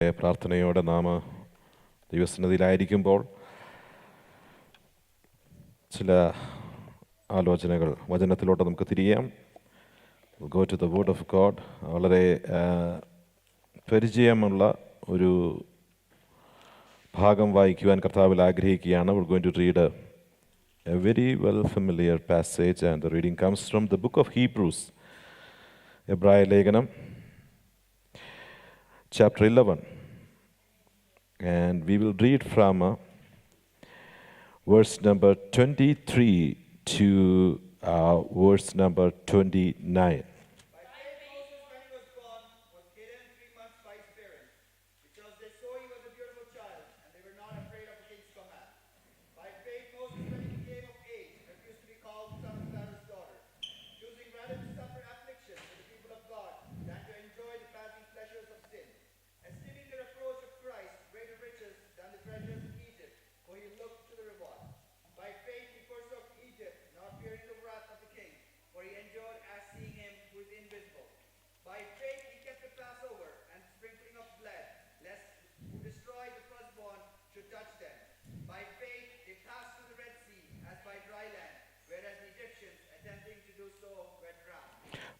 പ്രാർത്ഥനയോടെ നാം ദൈവസന്നിധിയിലായിരിക്കുമ്പോൾ ചില ആലോചനകൾ വചനത്തിലോട്ട് നമുക്ക് തിരിയാം. Go to the word of God. വളരെ പരിചയമുള്ള ഒരു ഭാഗം വായിക്കുവാൻ കർത്താവിൽ ആഗ്രഹിക്കുകയാണ്. We're going to read a very well familiar passage, and the reading comes from the book of Hebrews, എബ്രായ ലേഖനം chapter 11, and we will read from verse number 23 to verse number 29.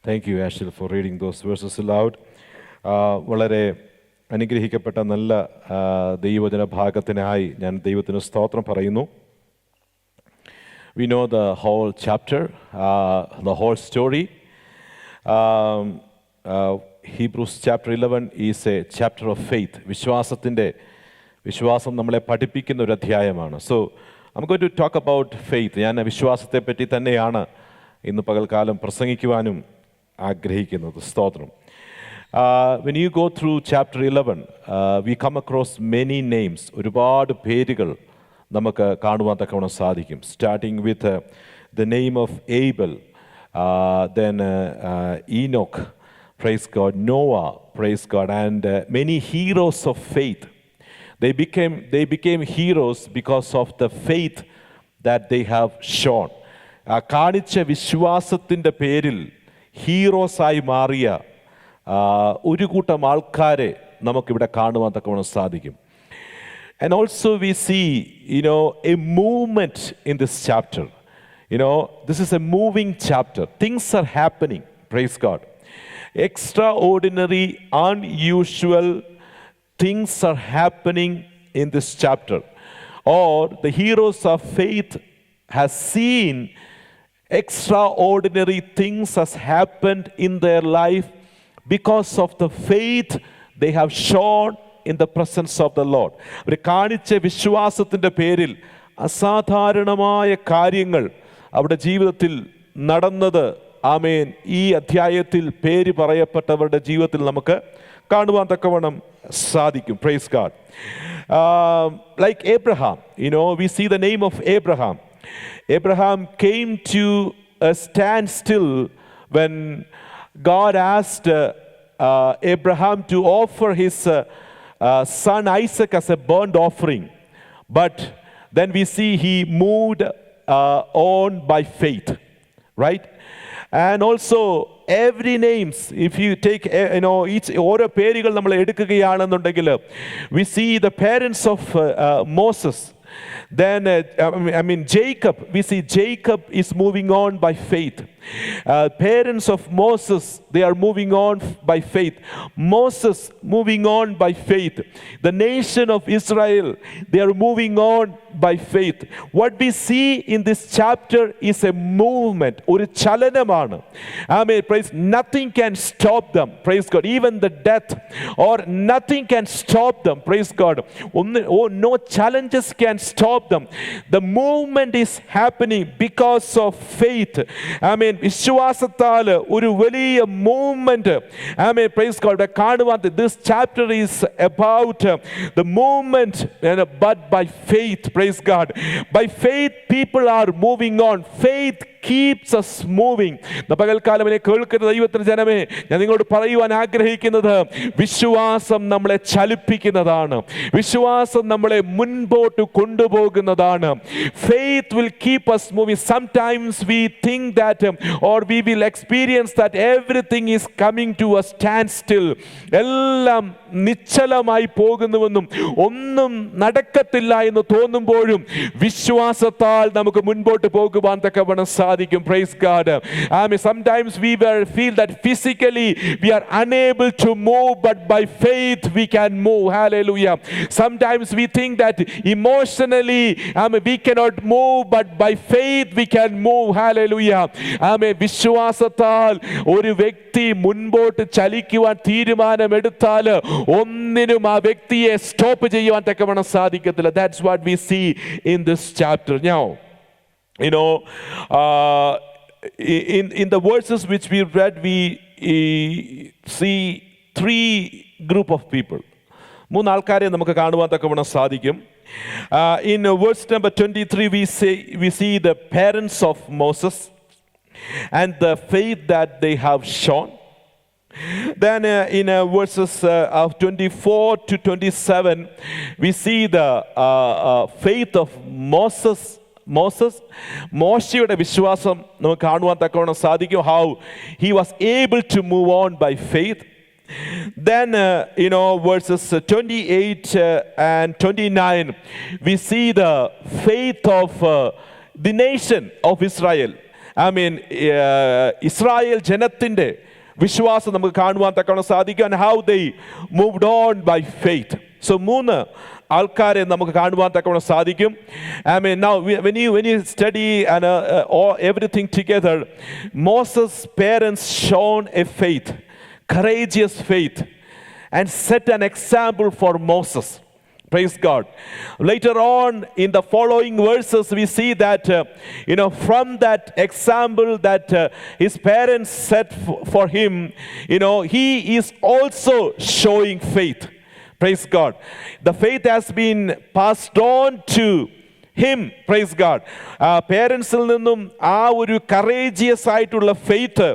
Thank you, Ashil, for reading those verses aloud. വളരെ അനുഗ്രഹിക്കപ്പെട്ട നല്ല ദൈവവചന ഭാഗത്തിനായി ഞാൻ ദൈവത്തിന് സ്തോത്രം പറയുന്നു. We know the whole chapter, the whole story. Hebrews chapter 11 is a chapter of faith. വിശ്വാസം നമ്മളെ പഠിപ്പിക്കുന്ന ഒരു അധ്യായമാണ്. So I'm going to talk about faith. ഞാൻ വിശ്വാസത്തെ പറ്റി തന്നെയാണ് ഇന്ന് പകൽക്കാലം പ്രസംഗിക്കുവാനും ആഗ്രഹിക്കുന്നത്. സ്തോത്രം. When you go through chapter 11, we come across many names. ഒരുപാട് പേരുകൾ നമുക്ക് കാണുവാൻ തക്കവണ്ണം സാധിക്കും. Starting with the name of Abel, then Enoch, praise God, Noah, praise God, and many heroes of faith. They became heroes because of the faith that they have shown. കാണിച്ച വിശ്വാസത്തിൻ്റെ പേരിൽ ഹീറോസായി മാറിയ ഒരു കൂട്ടം ആൾക്കാരെ നമുക്കിവിടെ കാണുവാൻ തക്കവണ്ണം സാധിക്കും. And also we see, a movement in this chapter. This is a moving chapter. Things are happening, praise God. Extraordinary, unusual things are happening in this chapter. Or the heroes of faith has seen extraordinary things has happened in their life because of the faith they have shown in the presence of the Lord. അവർ കാണിച്ച വിശ്വാസത്തിൻ്റെ പേരിൽ അസാധാരണമായ കാര്യങ്ങൾ അവരുടെ ജീവിതത്തിൽ നടന്നത്, ആമേൻ, ഈ അധ്യായത്തിൽ പേര് പറയപ്പെട്ടവരുടെ ജീവിതത്തിൽ നമുക്ക് കാണുവാൻ തക്കവണ്ണം സാധിക്കും. Praise God. Like Abraham, we see the name of Abraham. Abraham came to a standstill when God asked Abraham to offer his son Isaac as a burnt offering. But then we see he moved on by faith, right? And also every names, if you take each ഓരോ പേരുകൾ നമ്മൾ എടുക്കുകയാണെന്നുണ്ടെങ്കിൽ we see the parents of Moses. Then Jacob, we see Jacob is moving on by faith. Parents of Moses, they are moving on by faith. Moses moving on by faith. The nation of Israel, they are moving on by faith. What we see in this chapter is a movement, ഒരു ചലനമാണ്. Praise, nothing can stop them, praise God. Even the death or nothing can stop them, praise God. No challenges can stop them. The movement is happening because of faith. വിശ്വാസത്താൽ ഒരു വലിയ movement, praise God, കാണുവാൻ. This chapter is about the movement, but by faith, praise God. By faith people are moving on. Faith keeps us moving. പകൽക്കാലം എന്നെ കേൾക്കുന്ന ദൈവത്തിന്റെ ജനമേ, ഞാൻ നിങ്ങളോട് പറയുവാൻ ആഗ്രഹിക്കുന്നത്, വിശ്വാസം നമ്മളെ ചലിപ്പിക്കുന്നതാണ്. വിശ്വാസം നമ്മളെ മുൻപോട്ട് കൊണ്ടുപോകുന്നതാണ്. Faith will keep us moving. Sometimes we think that or we will experience that everything is coming to a standstill. എല്ലാം നിശ്ചലമായി പോകുന്നുവെന്നും ഒന്നും നടക്കത്തില്ല എന്ന് തോന്നുമ്പോഴും വിശ്വാസത്താൽ നമുക്ക് മുൻപോട്ട് പോകുവാൻ തക്കവണ്ണം സാധിക്കും. Praise God. I mean, sometimes we feel that physically we are unable to move, but by faith we can move. Hallelujah. Sometimes we think that emotionally we cannot move, but by faith we can move. Hallelujah. വിശ്വാസത്താൽ ഒരു വ്യക്തി മുൻപോട്ട് ചലിക്കുവാൻ തീരുമാനമെടുത്താൽ ഒന്നിനും ആ വ്യക്തിയെ stop ചെയ്യുവാൻ തക്കവണ്ണം സാധിക്കത്തില്ല. That's what we see in this chapter. Now, you know, in the verses which we read, we see three group of people. മൂന്ന് ആൾക്കാരെ നമുക്ക് കാണുവാൻ തക്കവണ്ണം സാധിക്കും. In verse number 23, we see the parents of Moses and the faith that they have shown. Then in verses of 24 to 27, we see the faith of മോശയുടെ വിശ്വാസം നമുക്ക് കാണുവാൻ തക്കവണ്ണം സാധിക്കും. How he was able to move on by faith. Then verses 28 and 29, we see the faith of the nation of Israel. I mean, Israel ജനത്തിൻ്റെ വിശ്വാസം നമുക്ക് കാണുവാൻ തക്കവണ്ണം സാധിക്കും. And how they moved on by faith. So മൂന്ന് ആൾക്കാരെ നമുക്ക് കാണുവാൻ തക്കവണ്ണം സാധിക്കും. I mean, now when you study and everything together, Moses' parents shown a faith, courageous faith, and set an example for Moses. Praise God. Later on in the following verses, we see that from that example that his parents set for him, he is also showing faith. Praise God. The faith has been passed on to him. Praise God. പേരൻസിൽ നിന്നും ആ ഒരു courageous ആയിട്ടുള്ള faith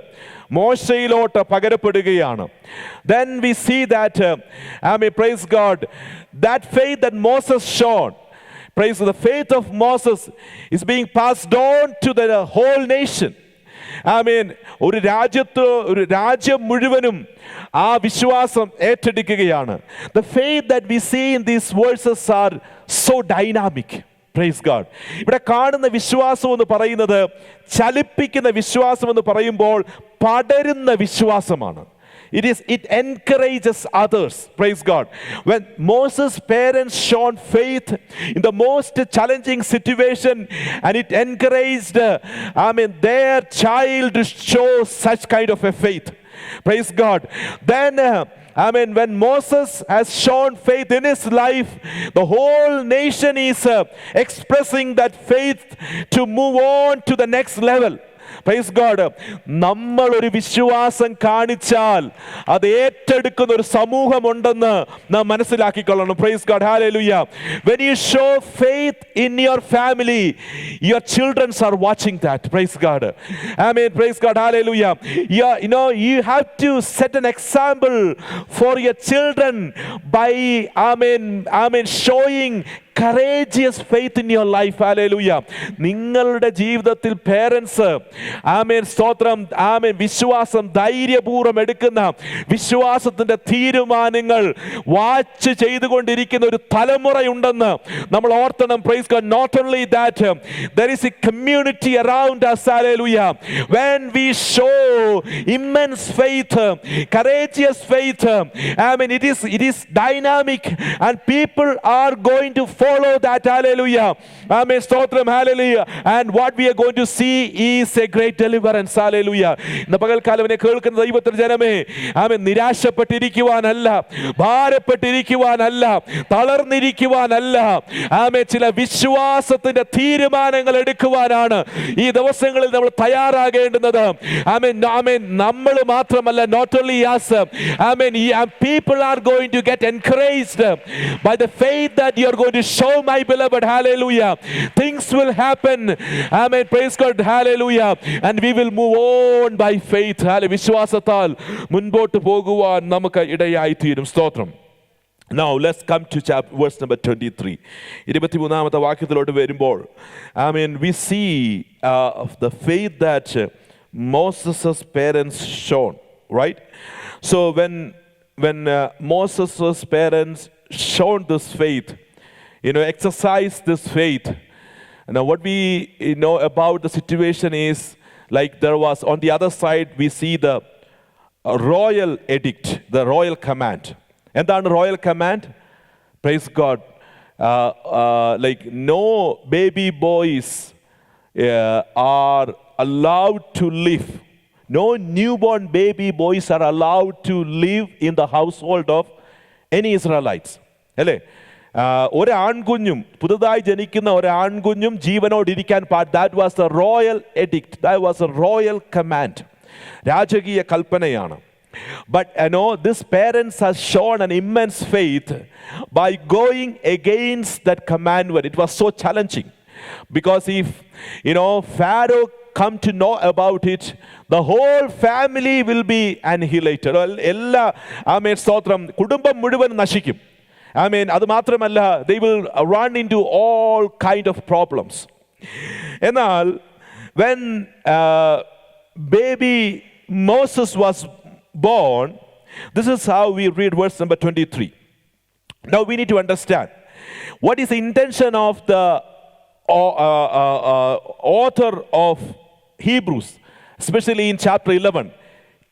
മോശയിലോട്ട് പകരപ്പെടുകയാണ്. Then we see that, praise God, that faith that Moses showed, praise the faith of Moses is being passed on to the whole nation. ഒരു രാജ്യം മുഴുവനും ആ വിശ്വാസം ഏറ്റെടുക്കുകയാണ്. The faith that we see in these verses are so dynamic. Praise God. ഇവിടെ കാണുന്ന വിശ്വാസം എന്ന് പറയുന്നത്, ചലിപ്പിക്കുന്ന വിശ്വാസം എന്ന് പറയുമ്പോൾ പടരുന്ന വിശ്വാസമാണ്. It encourages others. Praise God. When Moses' parents shown faith in the most challenging situation, and it encouraged their child to show such kind of a faith. Praise God. Then when Moses has shown faith in his life, the whole nation is expressing that faith to move on to the next level. Praise God. നമ്മൾ ഒരു വിശ്വാസം കാണിച്ചാൽ അത് ഏറ്റെടുക്കുന്ന ഒരു സമൂഹമുണ്ടെന്ന് നാം മനസ്സിലാക്കിക്കൊള്ളണം. Praise God. Hallelujah. When you show faith in your family, your children are watching that. Praise God. Praise God. Hallelujah. You have to set an example for your children by showing courageous faith in your life. Hallelujah. നിങ്ങളുടെ ജീവിതത്തിൽ parents സ്തോത്രം വിശ്വാസം ധൈര്യപൂർവ്വം എടുക്കുന്ന വിശ്വാസത്തിന്റെ തീരുമാനങ്ങൾ watch ചെയ്തുകൊണ്ടിരിക്കുന്ന ഒരു തലമുറയുണ്ടെന്ന് നമ്മൾ ഓർത്തണം. Praise God. Not only that, there is a community around us. Hallelujah. When we show immense faith, courageous faith, it is dynamic, and people are going to follow that. Hallelujah. Stotram. Hallelujah. And what we are going to see is a great deliverance. Hallelujah. ഇന്ന് പകൽക്കാലം എന്നെ കേൾക്കുന്ന ദൈവത്തിന്റെ ജനമേ, നിരാശപ്പെട്ടിരിക്കുവാനല്ല, ഭാരപ്പെട്ടിരിക്കുവാനല്ല, തളർന്നിരിക്കുവാനല്ല, ചില വിശ്വാസത്തിന്റെ തീരുമാനങ്ങൾ എടുക്കുവാനാണ് ഈ ദിവസങ്ങളിൽ നമ്മൾ തയ്യാറാകേണ്ടുന്നത്. നമ്മൾ മാത്രമല്ല, not only us, people are going to get encouraged by the faith that you are going to show, my beloved. Hallelujah. Things will happen. Amen. Praise God. Hallelujah. And we will move on by faith. Hallelujah. വിശ്വാസത്താൽ മുൻപോട്ട് പോകുവാൻ നമുക്ക് ഇടയായി തീരും. സ്തോത്രം. Now let's come to verse number 23. 23ാമത്തെ വാക്യത്തിലോട്ട് വരുമ്പോൾ, I mean, we see the faith that Moses' parents shown, right? So when Moses' parents shown this faith, exercised this faith. Now what we know about the situation is, like, there was on the other side we see the royal edict, the royal command. എന്താണ് royal command? Praise God. Like, no baby boys are allowed to live. No newborn baby boys are allowed to live in the household of any Israelites. അല്ലേ? ഒരാൺകുഞ്ഞും, പുതുതായി ജനിക്കുന്ന ഒരാൺകുഞ്ഞും ജീവനോടിരിക്കാൻ that was the royal edict. That was a royal command. രാജകീയ കൽപ്പനയാണ്. But these parents have shown an immense faith by going against that commandment. It was so challenging, because if Pharaoh come to know about it, the whole family will be annihilated. എല്ലാ സ്തോത്രം, കുടുംബം മുഴുവൻ നശിക്കും. അത് മാത്രമല്ല, they will run into all kind of problems. എന്നാൽ when baby Moses was born, this is how we read verse number 23. Now we need to understand what is the intention of the author of Hebrews, especially in chapter 11,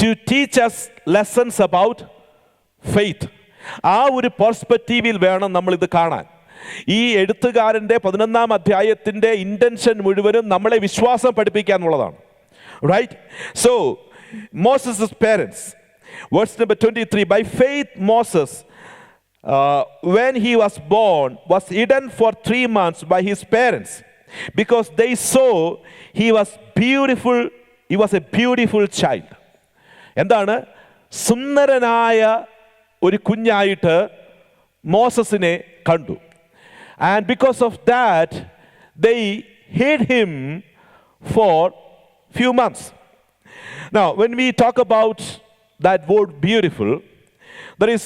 to teach us lessons about faith. ആ ഒരു പെർസ്പെക്റ്റീവിൽ വേണം നമ്മൾ ഇത് കാണാൻ. ഈ എഴുത്തുകാരൻ്റെ 11ാം അധ്യായത്തിൻ്റെ intention മുഴുവനും നമ്മളെ വിശ്വാസം പഠിപ്പിക്കാനുള്ളതാണ്. Right? So Moses' parents, verse number 23, by faith Moses, when he was born, was hidden for 3 months by his parents, because they saw he was beautiful. He was a beautiful child. എന്താണ്? സുന്ദരനായ ഒരു കുഞ്ഞായിട്ട് മോസസിനെ കണ്ടു. And because of that, they hid him for few months. Now, when we talk about that word beautiful, there is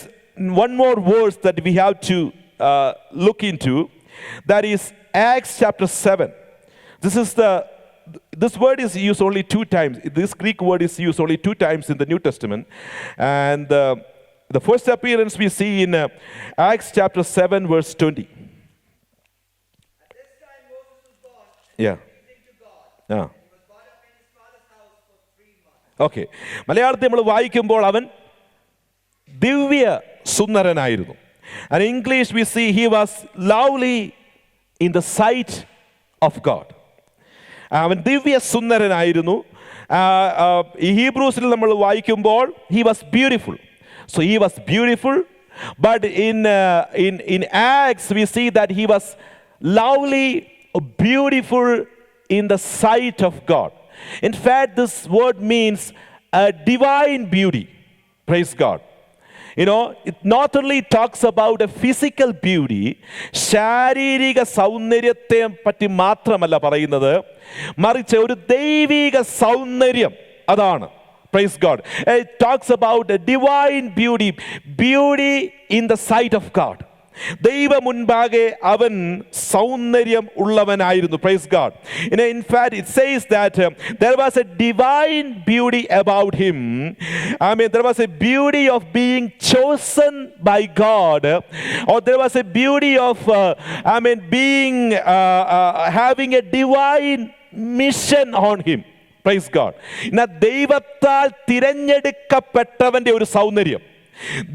one more verse that we have to look into. That is Acts chapter 7. This word is used only 2 times. This Greek word is used only 2 times in the New Testament. And the first appearance we see in Acts chapter 7 verse 20. At this time Moses was born and Yeah. pleasing to God. Yeah. Okay. മലയാളത്തിൽ നമ്മൾ വായിക്കുമ്പോൾ അവൻ ദിവ്യ സുന്ദരനായിരുന്നു. And in English we see he was lovely in the sight of God. അവൻ ദിവ്യ സുന്ദരനായിരുന്നു. ഈ ഹീബ്രൂസിൽ നമ്മൾ വായിക്കുമ്പോൾ he was beautiful. So he was beautiful, but in Acts we see that he was lovely, beautiful in the sight of God. In fact, this word means a divine beauty. Praise God. It not only talks about a physical beauty, ശാരീരിക സൗന്ദര്യത്തെ പറ്റി മാത്രമല്ല പറയുന്നത്, മറിച്ച് ഒരു ദൈവിക സൗന്ദര്യം അതാണ്. Praise God. It talks about a divine beauty, beauty in the sight of God. ദൈവ മുൻപാകെ അവൻ സൗന്ദര്യം ഉള്ളവനായിരുന്നു. Praise God. In fact, it says that there was a divine beauty about him. There was a beauty of being chosen by God, or there was a beauty of being having a divine mission on him. Praise God. ദൈവത്താൽ തിരഞ്ഞെടുക്കപ്പെട്ടവന്റെ ഒരു സൗന്ദര്യം,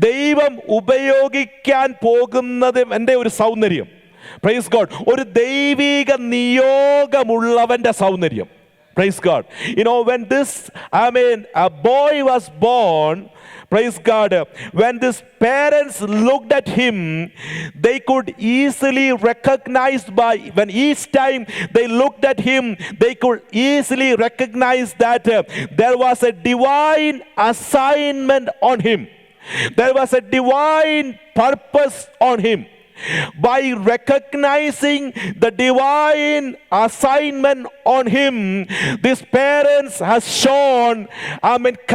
ദൈവം ഉപയോഗിക്കാൻ പോകുന്നതിന്റെ ഒരു സൗന്ദര്യം. Praise God. ഒരു ദൈവിക നിയോഗമുള്ളവന്റെ സൗന്ദര്യം. Praise God. When this a boy was born, praise God, when his parents looked at him, they could easily recognize when each time they looked at him, they could easily recognize that there was a divine assignment on him. There was a divine purpose on him. by recognizing the divine assignment on him, these parents has shown,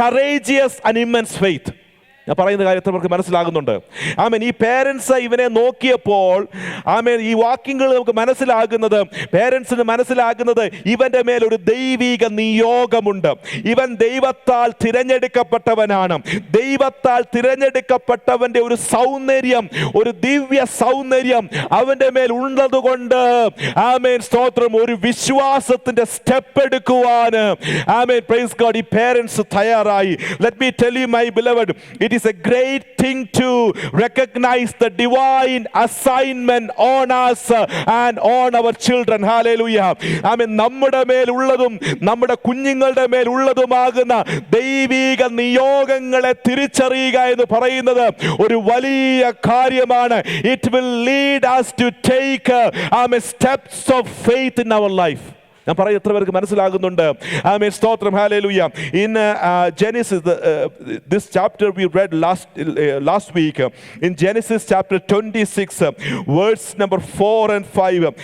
courageous and immense faith. ഞാൻ പറയുന്ന കാര്യത്തിൽ നമുക്ക് മനസ്സിലാകുന്നുണ്ട്. ഈ parents ഇവനെ നോക്കിയപ്പോൾ ഈ വാക്യങ്ങൾ നമുക്ക് മനസ്സിലാകുന്നത്, പേരൻസിന് മനസ്സിലാകുന്നത് ഇവന്റെ മേൽ ഒരു ദൈവിക നിയോഗമുണ്ട്. ഇവൻ ദൈവത്താൽ തിരഞ്ഞെടുക്കപ്പെട്ടവനാണ്. ദൈവത്താൽ തിരഞ്ഞെടുക്കപ്പെട്ടവന്റെ ഒരു സൗന്ദര്യം, ഒരു ദിവ്യ സൗന്ദര്യം അവന്റെ മേൽ ഉള്ളതുകൊണ്ട് സ്തോത്രം, ഒരു വിശ്വാസത്തിന്റെ സ്റ്റെപ്പ് എടുക്കുവാന് പ്രൈസ് ഗോഡ് ഈ പേരൻസ് തയ്യാറായി. Let me tell you my beloved, it is a great thing to recognize the divine assignment on us and on our children. Hallelujah. നമ്മുടെ മേലുള്ളതും നമ്മുടെ കുഞ്ഞുങ്ങളുടെ മേലുള്ളതുമാകുന്ന ദൈവിക നിയോഗങ്ങളെ തിരിച്ചറിയുക എന്ന് പറയുന്നത് ഒരു വലിയ കാര്യമാണ്. It will lead us to take steps of faith in our life. ഞാൻ പറയും എത്ര പേർക്ക് മനസ്സിലാകുന്നുണ്ട്? സ്തോത്രം, hallelujah. In Genesis, this chapter we read last week, in Genesis chapter 26, verse number 4 and 5.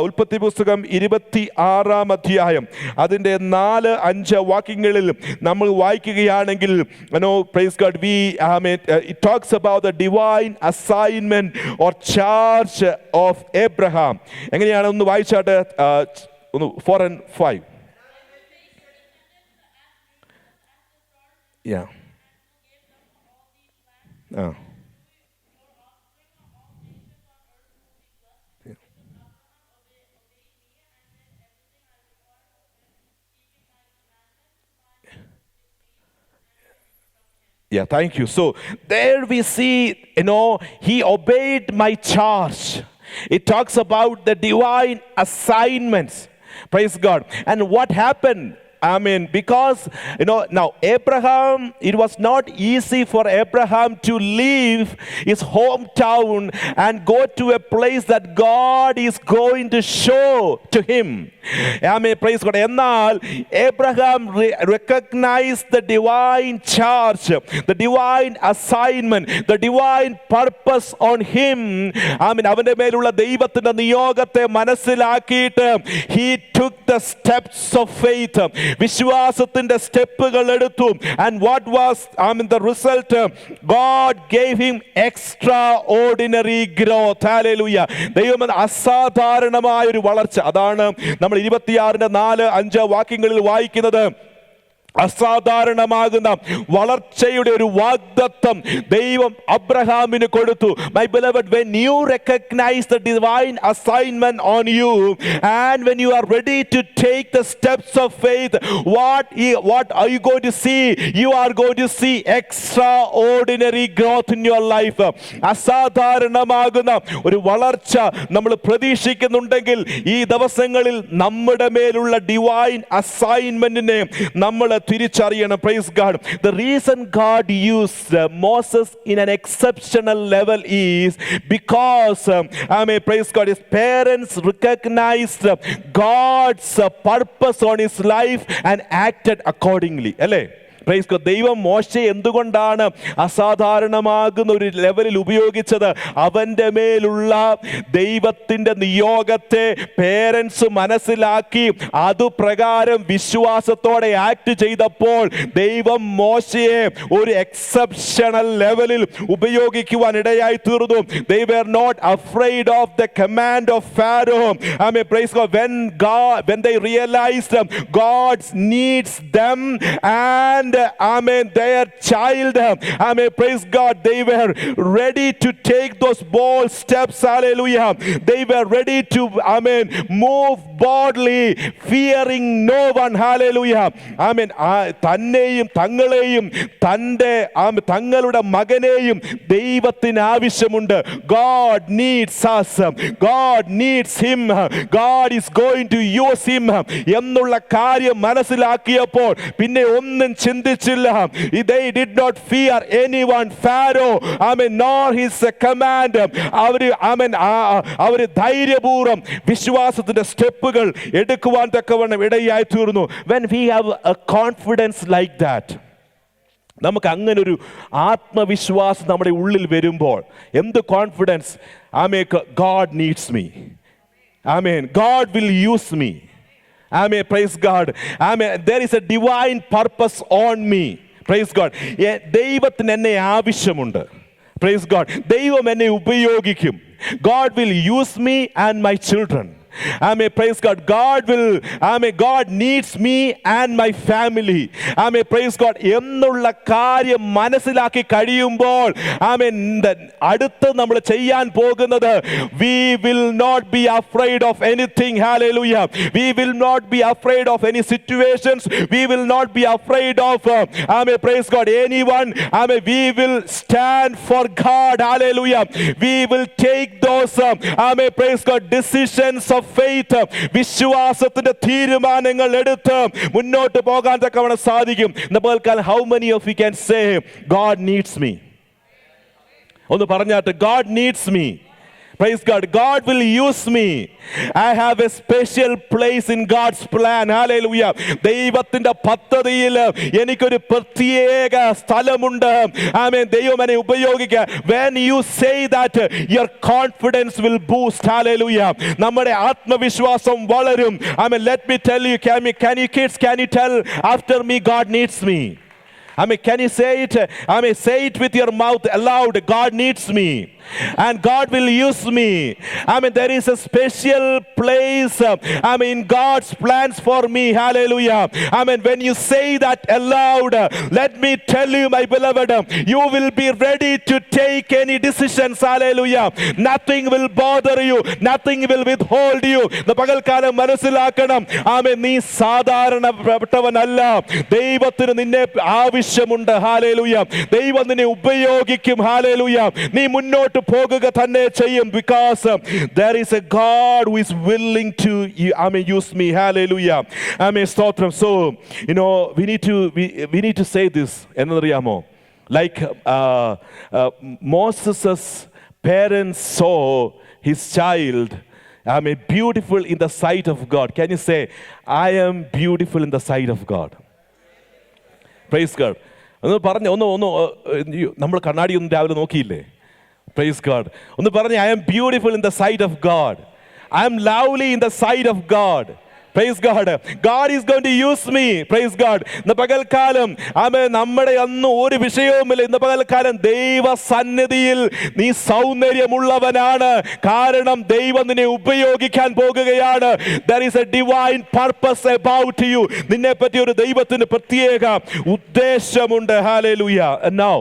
ഉൽപ്പത്തി പുസ്തകം 26-ാം അധ്യായം അതിൻ്റെ 4-5 വാക്യങ്ങളിൽ നമ്മൾ വായിക്കുകയാണെങ്കിൽ, praise God, it talks about the divine assignment or charge of Abraham. എങ്ങനെയാണ് ഒന്ന് വായിച്ചാട്ടെ, 4 and 5. Yeah. Yeah, thank you. So there we see, he obeyed my charge. It talks about the divine assignments. Praise God. And what happened? Because now Abraham, it was not easy for Abraham to leave his hometown and go to a place that God is going to show to him. Praise God. എന്നാൽ Abraham recognized the divine charge, the divine assignment, the divine purpose on him. അവന്റെ മേലുള്ള ദൈവത്തിന്റെ നിയോഗത്തെ മനസ്സിലാക്കിയിട്ട് he took the steps of faith. വിശ്വാസത്തിന്റെ സ്റ്റെപ്പുകൾ എടുത്തു. And what was the result? God gave him extraordinary growth. Hallelujah. ദൈവം അസാധാരണമായ ഒരു വളർച്ച, അതാണ് നമ്മൾ 26-4-5 വാക്യങ്ങളിൽ വായിക്കുന്നത്. അസാധാരണമാകുന്ന വളർച്ചയുടെ ഒരു വാഗ്ദത്തം ദൈവം അബ്രഹാമിന് കൊടുത്തു. My beloved, when you recognize the divine assignment on you and when you are ready to take the steps of faith, what are you going to see? You are going to see extraordinary growth in your life. അസാധാരണമാകുന്ന ഒരു വളർച്ച നമ്മൾ പ്രതീക്ഷിക്കുന്നുണ്ടെങ്കിൽ ഈ ദിവസങ്ങളിൽ നമ്മുടെ മേലുള്ള divine അസൈൻമെന്റിനെ നമ്മൾ തിരിച്ചറിയണം. Praise God. The reason God used Moses in an exceptional level is because praise God, his parents recognized God's purpose on his life and acted accordingly. അല്ലേ? Praise God. ദൈവം മോശയെ എന്തുകൊണ്ടാണ് അസാധാരണമാകുന്ന ഒരു ലെവലിൽ ഉപയോഗിച്ചത്? അവൻ്റെ മേലുള്ള ദൈവത്തിൻ്റെ നിയോഗത്തെ പേരൻസ് മനസ്സിലാക്കി അതുപ്രകാരം വിശ്വാസത്തോടെ ആക്ട് ചെയ്തപ്പോൾ ദൈവം മോശയെ ഒരു എക്സെപ്ഷണൽ ലെവലിൽ ഉപയോഗിക്കുവാൻ ഇടയായി തീർന്നു. They were not afraid of the command of Pharaoh. Praise God. When they realized God needs them and their child, praise God, they were ready to take those bold steps. Hallelujah. They were ready to move boldly, fearing no one. Hallelujah. തന്നെയും തങ്ങളെയും തങ്ങളുടെ മകനെയും ദൈവത്തിന് ആവശ്യമുണ്ട്. God needs us. God needs him. God is going to use him എന്നുള്ള കാര്യം മനസ്സിലാക്കിയപ്പോൾ പിന്നെ ഒന്നും ചിന്തിച്ചില്ല. They did not fear anyone, Pharaoh, nor his command. അവര് ധൈര്യപൂർവ്വം വിശ്വാസത്തിന്റെ സ്റ്റെപ്പുകൾ എടുക്കുവാൻ തക്കവണ്ണം ഇടയായി തീർന്നു. When we have a confidence like that, നമുക്ക് അങ്ങനെ ഒരു ആത്മവിശ്വാസം നമ്മുടെ ഉള്ളിൽ വരുമ്പോൾ എന്ത് confidence, amen, God needs me, amen, God will use me, amen, praise God, amen, there is a divine purpose on me, praise God. ദൈവത്തിന് എന്നെ ആവശ്യമുണ്ട്, പ്രൈസ് ഗോഡ്, ദൈവം എന്നെ ഉപയോഗിക്കും. God will use me and my children. Amen, praise God. God needs me and my family. Amen, praise God. എന്നുള്ള കാര്യം മനസ്സിലാക്കി കഴിയുമ്പോൾ, ആമേൻ, അടുത്ത് നമ്മൾ ചെയ്യാൻ പോകുന്നത്, we will not be afraid of anything. Hallelujah. We will not be afraid of any situations. We will not be afraid of, amen, praise God, anyone. Amen, we will stand for God. Hallelujah. We will take those, amen, praise God, decisions of faith, വിശ്വാസത്തിന്റെ തീരുമാനങ്ങൾ എടുത്ത് മുന്നോട്ട് പോകാൻ തക്കവണ്ണം സാധിക്കും. how many of you can say God needs me? ഒന്ന് പറഞ്ഞാട്ട്, God needs me. Praise God. God will use me. I have a special place in God's plan. Hallelujah. ദൈവത്തിന്റെ പദ്ധതിയിൽ എനിക്കൊരു പ്രത്യേക സ്ഥലമുണ്ട്. ആമേൻ. ദൈവം എന്നെ ഉപയോഗിക്കുക. When you say that, your confidence will boost. Hallelujah. നമ്മുടെ ആത്മവിശ്വാസം വളരും. ആമേൻ. Let me tell you, can you kids, can you tell after me, God needs me? I mean, can you say it? I mean, say it with your mouth aloud. God needs me, and God will use me. I mean, there is a special place, I mean, God's plans for me. Hallelujah. I mean, when you say that aloud, let me tell you, my beloved, you will be ready to take any decisions. Hallelujah. Nothing will bother you. Nothing will withhold you. The പകൽക്കാലം മനസ്സിലാക്കണം. ആമേൻ, നീ സാധാരണപ്പെട്ടവനല്ല. ദൈവത്തിന് നിന്നെ ആവശ്യമുണ്ട്. Hallelujah. ദൈവം നിന്നെ ഉപയോഗിക്കും. Hallelujah. നീ മുന്നോട്ട് പോകുക തന്നെ ചെയ്യും. Because there is a God who is willing to, I mean, use me. Hallelujah. I mean, stotram. So, you know, we need to say this. എന്നറിയാമോ? Like Moses' parents saw his child, I mean, beautiful in the sight of God. Can you say, I am beautiful in the sight of God? Praise God. ഒന്ന് പറഞ്ഞ നമ്മൾ കണ്ണാടി ഒന്നും രാവിലെ നോക്കിയില്ലേ? Praise God. ഒന്ന് പറഞ്ഞേ, I am beautiful in the sight of God. I am lovely in the sight of God. Praise God. God is going to use me. Praise God. ഇന്ന് പകൽക്കാലം, ആമേൻ, നമ്മുടെ ഒന്നും ഒരു വിഷയവുമില്ല. ഇന്ന് പകൽക്കാലം ദൈവ സന്നിധിയിൽ നീ സൗന്ദര്യമുള്ളവനാണ്. കാരണം ദൈവം നിന്നെ ഉപയോഗിക്കാൻ പോകുകയാണ്. There is a divine purpose about you. നിന്നെ പറ്റി ഒരു ദൈവത്തിന് പ്രത്യേക ഉദ്ദേശമുണ്ട്. Hallelujah. And now,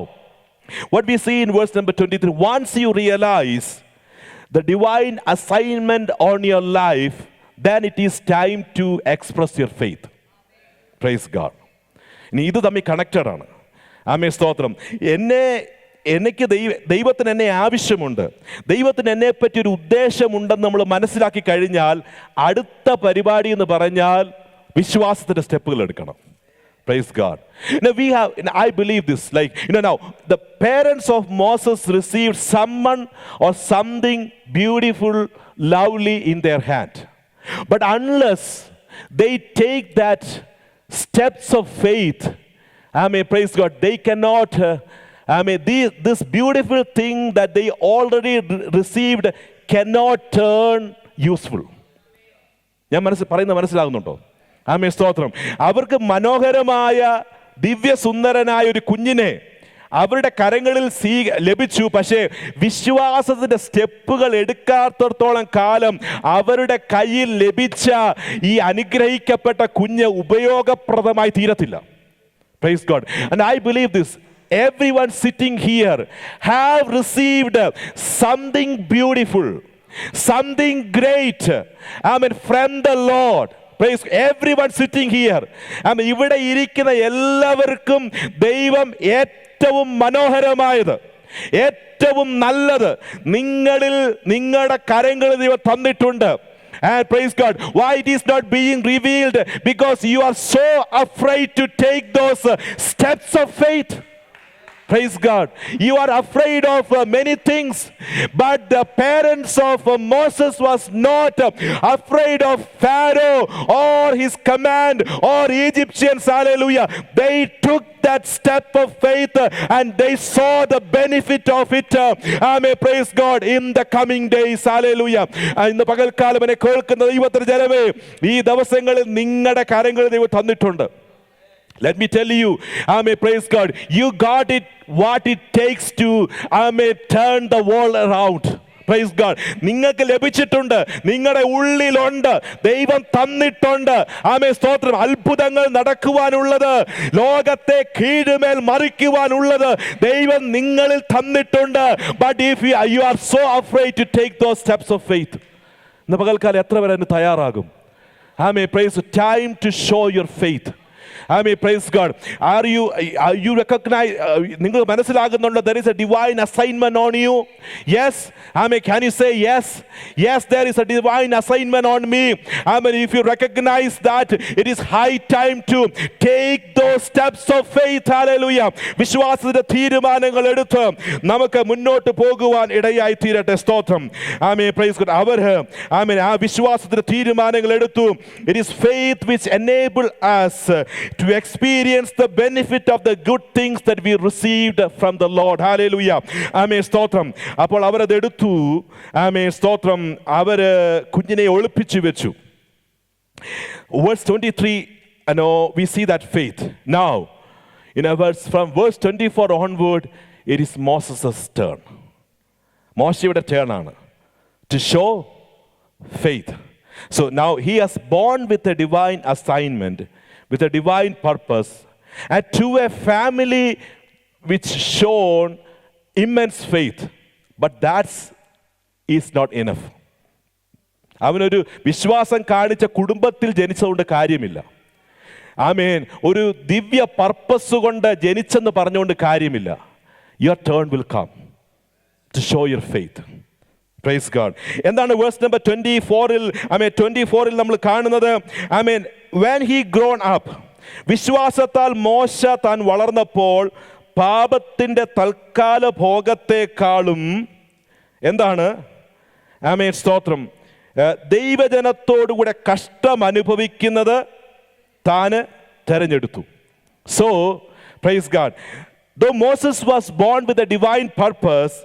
what we see in verse number 23, once you realize the divine assignment on your life, then it is time to express your faith. Praise God. ഇനി ഇത് തമ്മിൽ connected ആണ്. ആമേൻ, സ്തോത്രം. എനിക്ക് ദൈവത്തിന് എന്നെ ആവശ്യമുണ്ട്, ദൈവത്തിന് എന്നെപ്പറ്റി ഒരു ഉദ്ദേശമുണ്ടെന്ന് നമ്മൾ മനസ്സിലാക്കി കഴിഞ്ഞാൽ അടുത്ത പരിപാടി എന്ന് പറഞ്ഞാൽ വിശ്വാസത്തിൻ്റെ സ്റ്റെപ്പുകൾ എടുക്കണം. Praise God. Now I believe this, like, now the parents of Moses received someone or something beautiful, lovely in their hand. But unless they take that steps of faith, I mean, praise God, they cannot, I mean, this beautiful thing that they already received cannot turn useful. ഞാൻ മനസ്സിലാകുന്നുണ്ടോ? ആമേൻ, സ്തോത്രം. അവർക്ക് മനോഹരമായ ദിവ്യസുന്ദരനായ ഒരു കുഞ്ഞിനെ അവരുടെ കരങ്ങളിൽ ലഭിച്ചു. പക്ഷേ വിശ്വാസത്തിന്റെ സ്റ്റെപ്പുകൾ എടുക്കാത്തടത്തോളം കാലം അവരുടെ കയ്യിൽ ലഭിച്ച ഈ അനുഗ്രഹിക്കപ്പെട്ട കുഞ്ഞ് ഉപയോഗപ്രദമായി തീരത്തില്ല. Praise God. And I believe this. Everyone sitting here have received something beautiful, something great, I mean, from the Lord. Praise everyone sitting here. I mean, ഇവിടെ ഇരിക്കുന്ന എല്ലാവർക്കും ദൈവം ഏറ്റവും മനോഹരമായത്, ഏറ്റവും നല്ലത് നിങ്ങളുടെ കരങ്ങളിൽ ദൈവം തന്നിട്ടുണ്ട്. And praise God, why it is not being revealed? Because you are so afraid to take those steps of faith. Praise God. You are afraid of many things, but the parents of Moses was not afraid of Pharaoh or his command or Egyptians. Hallelujah. They took that step of faith and they saw the benefit of it. Amen. Praise God. In the coming days. Hallelujah. ഇന്ന് പകൽക്കാലം എന്നെ കേൾക്കുന്ന ദൈവത്തിന്റെ ജനമേ, ഈ ദിവസങ്ങളിൽ നിങ്ങളുടെ കാര്യങ്ങൾ ദൈവം തന്നിട്ടുണ്ട്. Let me tell you, amen, praise God, you got it, what it takes to, amen, turn the world around. Praise God. നിങ്ങൾക്ക് ലഭിച്ചിട്ടുണ്ട്, നിങ്ങളുടെ ഉള്ളിലുണ്ട്, ദൈവം തന്നിട്ടുണ്ട്. ആമേൻ, സ്തോത്രം. അത്ഭുതങ്ങൾ നടക്കുവാനുള്ളത്, ലോകത്തെ കീഴ്മേൽ മറിക്കുവാനുള്ളത് ദൈവം നിങ്ങളിൽ തന്നിട്ടുണ്ട്. But if you are so afraid to take those steps of faith, ഇന്ന് പകൽക്കാലം എത്ര പേര് അതിന് തയ്യാറാകും? ആമേൻ, praise, time to show your faith. I mean, praise God. Are you recognize? നിങ്ങൾ മനസ്സിലാകുന്നുണ്ടോ? There is a divine assignment on you. Yes. I mean, can you say yes? Yes, there is a divine assignment on me. I mean, if you recognize that, it is high time to take those steps of faith. Hallelujah. വിശ്വാസത്തിന്റെ തീരുമാനങ്ങൾ എടുത്ത് നമുക്ക് മുന്നോട്ട് പോകുവാൻ ഇടയായി തീരട്ടെ. സ്തോത്രം. I mean, praise God. I mean, ആ വിശ്വാസത്തിന്റെ തീരുമാനങ്ങൾ എടുത്തു. It is faith which enable us to experience the benefit of the good things that we received from the Lord. Hallelujah. Amen. സ്തോത്രം. അപ്പോൾ അവരത് എടുത്തു. ആമേൻ, സ്തോത്രം. അവര് കുഞ്ഞിനെ ഒളിപ്പിച്ചു വെച്ചു. Verse 23, we see that faith. Now, from verse 24 onward, it is Moses' turn. മോശയുടെ turn ആണ് to show faith. So now he is born with a divine assignment, with a divine purpose, and to a family which shown immense faith. But that is not enough. അവനൊരു വിശ്വാസം കാണിച്ച കുടുംബത്തിൽ ജനിച്ചതുകൊണ്ട് കാര്യമില്ല. ആമേൻ. ഒരു ദിവ്യ purpose കൊണ്ട് ജനിച്ചെന്ന് പറഞ്ഞുകൊണ്ട് കാര്യമില്ല. Your turn will come to show your faith. Praise God. എന്താണ് വേഴ്സ് നമ്പർ 24-ൽ? ആമേൻ, 24-ൽ നമ്മൾ കാണുന്നത്, ആമേൻ, when he grown up, വിശ്വാസത്താൽ മോശ താൻ വളർന്നപ്പോൾ പാപത്തിന്റെ തൽക്കാല ഭോഗത്തെക്കാളും എന്താണ്, ആമേൻ, സ്തോത്രം, ദൈവജനത്തോടുകൂടെ കഷ്ടം അനുഭവിക്കുന്നത് താന് തെരഞ്ഞെടുത്തു. So, praise God. Though Moses was born with a divine purpose,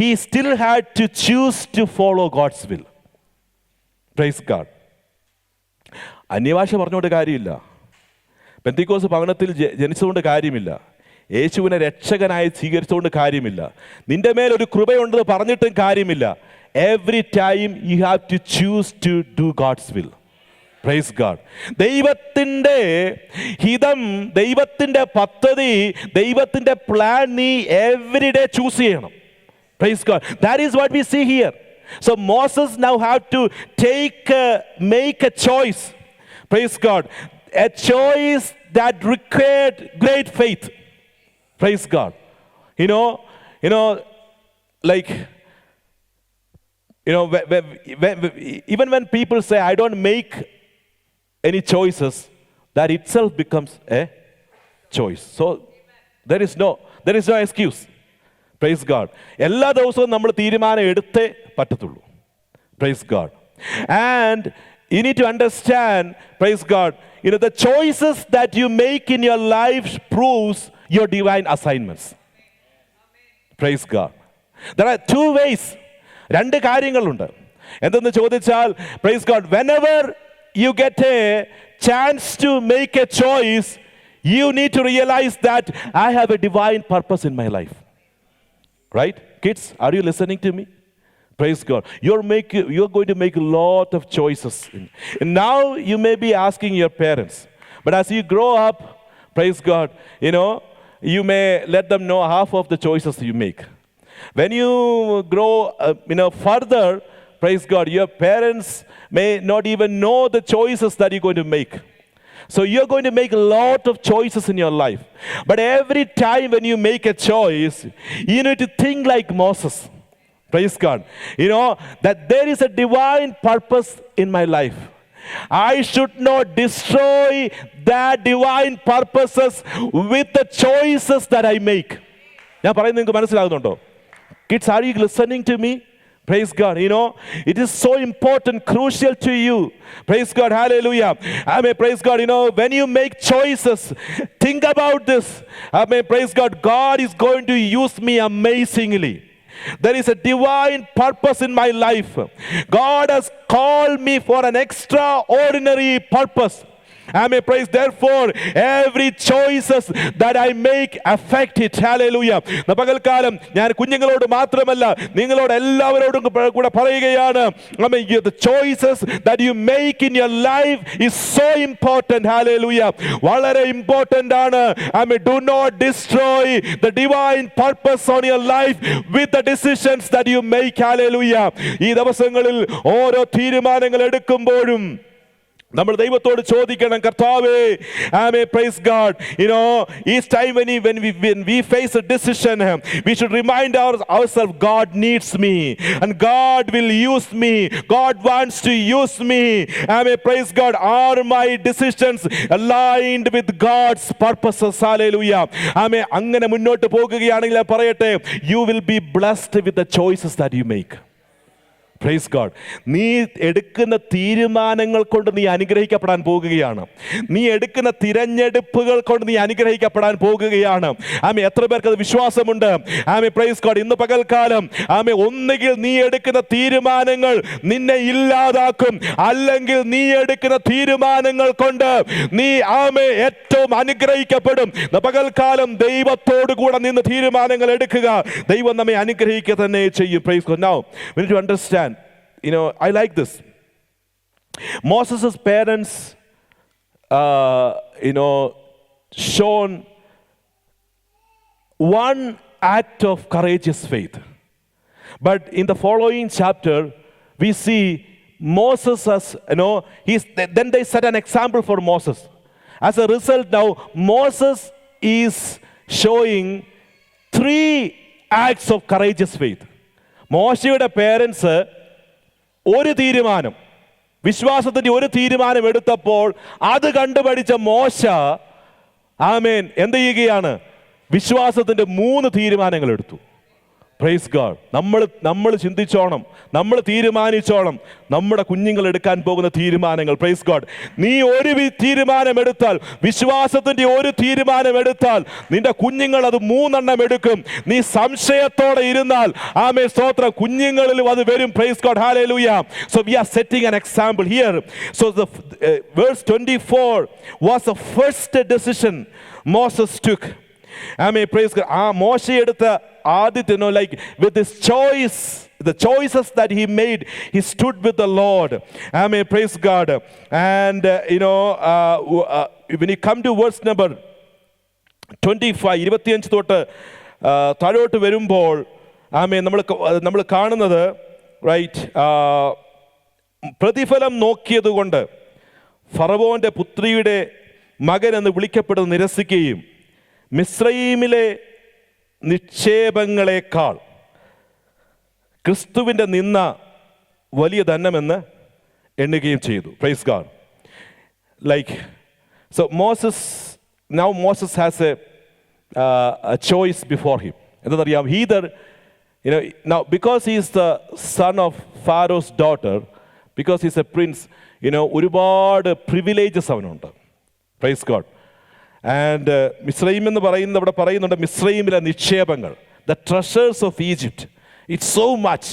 he still had to choose to follow God's will. Praise God. അന്യഭാഷ പറഞ്ഞുകൊണ്ട് കാര്യമില്ല. പെന്തിക്കോസ് ഭവനത്തിൽ ജനിച്ചുകൊണ്ട് കാര്യമില്ല. യേശുവിനെ രക്ഷകനായി സ്വീകരിച്ചുകൊണ്ട് കാര്യമില്ല. നിന്റെ മേൽ ഒരു കൃപയുണ്ടെന്ന് പറഞ്ഞിട്ടും കാര്യമില്ല. Every time you have to choose to do God's will. Praise God. ദൈവത്തിൻ്റെ ഹിതം, ദൈവത്തിൻ്റെ പദ്ധതി, ദൈവത്തിൻ്റെ പ്ലാൻ നീ എവറി ഡേ ചൂസ് ചെയ്യണം. Praise God. That is what we see here. So Moses now have to make a choice. Praise God. A choice that required great faith. Praise God. You know, like, even when people say, I don't make any choices, that itself becomes a choice. So there is no excuse. Praise God. എല്ലാ ദിവസവും നമ്മൾ തീരുമാനം എടുത്തേ പറ്റത്തുള്ളൂ. Praise God. And you need to understand, praise God, the choices that you make in your life proves your divine assignments. Praise God. There are two ways. രണ്ട് കാര്യങ്ങളുണ്ട്. എന്തെന്ന് ചോദിച്ചാൽ, praise God, whenever you get a chance to make a choice, you need to realize that I have a divine purpose in my life. Right? Kids, are you listening to me? Praise God. You're going to make a lot of choices. And now you may be asking your parents. But as you grow up, praise God, you may let them know half of the choices you make. When you grow further, praise God, your parents may not even know the choices that you're going to make. So you're going to make a lot of choices in your life. But every time when you make a choice, you need to think like Moses. Praise God. That there is a divine purpose in my life. I should not destroy that divine purposes with the choices that I make. ഞാൻ പറയുന്നത് നിങ്ങൾക്ക് മനസ്സിലാകുന്നുണ്ടോ? Kids, are you listening to me? Praise God. You know, it is so important, crucial to you. Praise God. Hallelujah. Amen. Praise God. You know, when you make choices, think about this. Amen. Praise God. God is going to use me amazingly. There is a divine purpose in my life. God has called me for an extraordinary purpose. Amen. Praise. Therefore, every choices that I make affect it. Hallelujah. പകൽക്കാലം ഞാൻ കുഞ്ഞുങ്ങളോട് മാത്രമല്ല നിങ്ങളോട് എല്ലാവരോടും കൂടെ പറയുകയാണ്. Amen. The choices that you make in your life is so important. Hallelujah. വളരെ important ആണ്. Amen. Do not destroy the divine purpose on your life with the decisions that you make. Hallelujah. ഈ ദിവസങ്ങളിൽ ഓരോ തീരുമാനങ്ങൾ എടുക്കുമ്പോഴും നമ്മൾ ദൈവത്തോട് ചോദിക്കണം, കർത്താവേ, ആമേൻ, praise God. You know, each time when we face a decision, we should remind ourselves, God needs me and God will use me. God wants to use me. Amen, praise God. Are my decisions aligned with God's purposes? Hallelujah. ആമേൻ. അങ്ങനെ മുന്നോട്ട് പോകുകയാണെങ്കിൽ പറയട്ടെ, you will be blessed with the choices that you make. Praise God. നീ എടുക്കുന്ന തീരുമാനങ്ങൾ കൊണ്ട് നീ അനുഗ്രഹിക്കപ്പെടാൻ പോകുകയാണ്. നീ എടുക്കുന്ന തിരഞ്ഞെടുപ്പുകൾ കൊണ്ട് നീ അനുഗ്രഹിക്കപ്പെടാൻ പോകുകയാണ്. ആമേ, എത്ര പേർക്ക് അത് വിശ്വാസമുണ്ട്? ആമേ, പ്രൈസ് ഗോഡ്. ഇന്ന് പകൽക്കാലം ആമേ, ഒന്നുകിൽ നീ എടുക്കുന്ന തീരുമാനങ്ങൾ നിന്നെ ഇല്ലാതാക്കും, അല്ലെങ്കിൽ നീ എടുക്കുന്ന തീരുമാനങ്ങൾ കൊണ്ട് നീ ആമേ ഏറ്റവും അനുഗ്രഹിക്കപ്പെടും. പകൽക്കാലം ദൈവത്തോട് കൂടെ നിന്ന് തീരുമാനങ്ങൾ എടുക്കുക. ദൈവം നമ്മെ അനുഗ്രഹിക്കുക തന്നെ ചെയ്യും. Praise God. Now we need to understand. You know, I like this. Moses' parents, shown one act of courageous faith. But in the following chapter, we see Moses as, then they set an example for Moses. As a result, now Moses is showing 3 acts of courageous faith. മോശയുടെ parents ഒരു തീരുമാനം, വിശ്വാസത്തിൻ്റെ ഒരു തീരുമാനം എടുത്തപ്പോൾ അത് കണ്ടുപഠിച്ച മോശ, ആമേൻ, എന്ത് ചെയ്യുകയാണ്? വിശ്വാസത്തിൻ്റെ 3 തീരുമാനങ്ങൾ എടുത്തു. Praise God. നമ്മൾ ചിന്തിച്ചോണം, നമ്മൾ തീരുമാനിച്ചോണം നമ്മുടെ കുഞ്ഞുങ്ങൾ എടുക്കാൻ പോകുന്ന തീരുമാനങ്ങൾ. Praise God. നീ ഒരു തീരുമാനം എടുത്താൽ, വിശ്വാസത്തിൻ്റെ ഒരു തീരുമാനം എടുത്താൽ, നിന്റെ കുഞ്ഞുങ്ങൾ അത് 3 എണ്ണം എടുക്കും. നീ സംശയത്തോടെ ഇരുന്നാൽ, ആമേൻ, സ്തോത്രം, കുഞ്ഞുങ്ങളിലും അത് വരും. Praise God. Hallelujah. So we are setting an example here. So the verse 24 was the first decision Moses took. Amen, praise God. മോശ എടുത്ത ആദ്യത്തെ, like with his choice, the choices that he made, he stood with the Lord. Amen, praise God. And when you come to verse number 25, 25 തൊട്ട് താഴോട്ട് വരുമ്പോൾ, ആമേൻ, നമ്മൾ കാണുന്നത്, right, പ്രതിഫലം നോക്കിയതുകൊണ്ട് ഫറവോന്റെ പുത്രിയുടെ മകൻ എന്ന് വിളിക്കപ്പെടുന്നത് നിരസിക്കുകയും മിസ്രയീമിലെ നിക്ഷേപങ്ങളെക്കാൾ ക്രിസ്തുവിൻ്റെ നിന്ന വലിയ ധനമെന്ന് എണ്ണുകയും ചെയ്തു. Praise God. Like, so Moses has a choice before him. എന്തെന്നറിയാം? Either, now because he is the son of Pharaoh's daughter, because he is a prince, ഒരുപാട് privileges അവനുണ്ട്. Praise God. ആൻഡ് മിസ്രൈം എന്ന് പറയുന്നത്, അവിടെ പറയുന്നുണ്ട് മിസ്രൈമിലെ നിക്ഷേപങ്ങൾ, the treasures of Egypt. It's so much.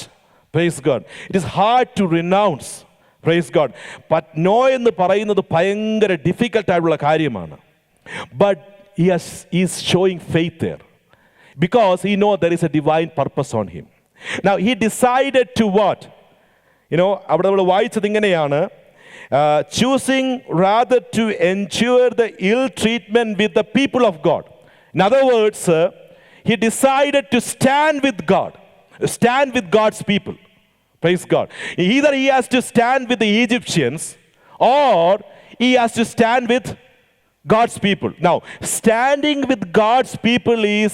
Praise God. It is hard to renounce. Praise God. But no എന്ന് പറയുന്നത് ഭയങ്കര ഡിഫിക്കൽട്ട് ആയിട്ടുള്ള കാര്യമാണ്. But he is showing faith there because he knows there is a divine purpose on him. Now he decided to what? അവിടെ നമ്മൾ വായിച്ചത് ഇങ്ങനെയാണ്, choosing rather to endure the ill treatment with the people of God. In other words, he decided to stand with God, stand with God's people. Praise God. Either he has to stand with the Egyptians or he has to stand with God's people. Now, standing with God's people is,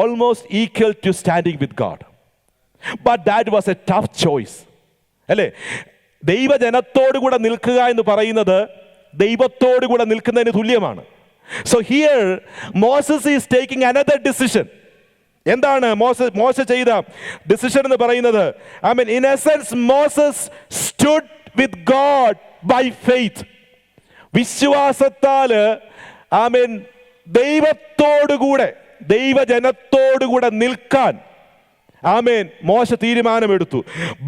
almost equal to standing with God. But that was a tough choice. അല്ലേ? ദൈവജനത്തോടു കൂടെ നിൽക്കുക എന്ന് പറയുന്നത് ദൈവത്തോടു കൂടെ നിൽക്കുന്നതിന് തുല്യമാണ്. So here Moses is taking another decision. എന്താണ് മോശ ചെയ്ത ഡിസിഷൻ എന്ന് പറയുന്നത്? I mean, in essence, Moses stood with God by faith. വിശ്വാസത്താല് ദൈവത്തോടുകൂടെ ദൈവജനത്തോടുകൂടെ നിൽക്കാൻ മോശ തീരുമാനമെടുത്തു.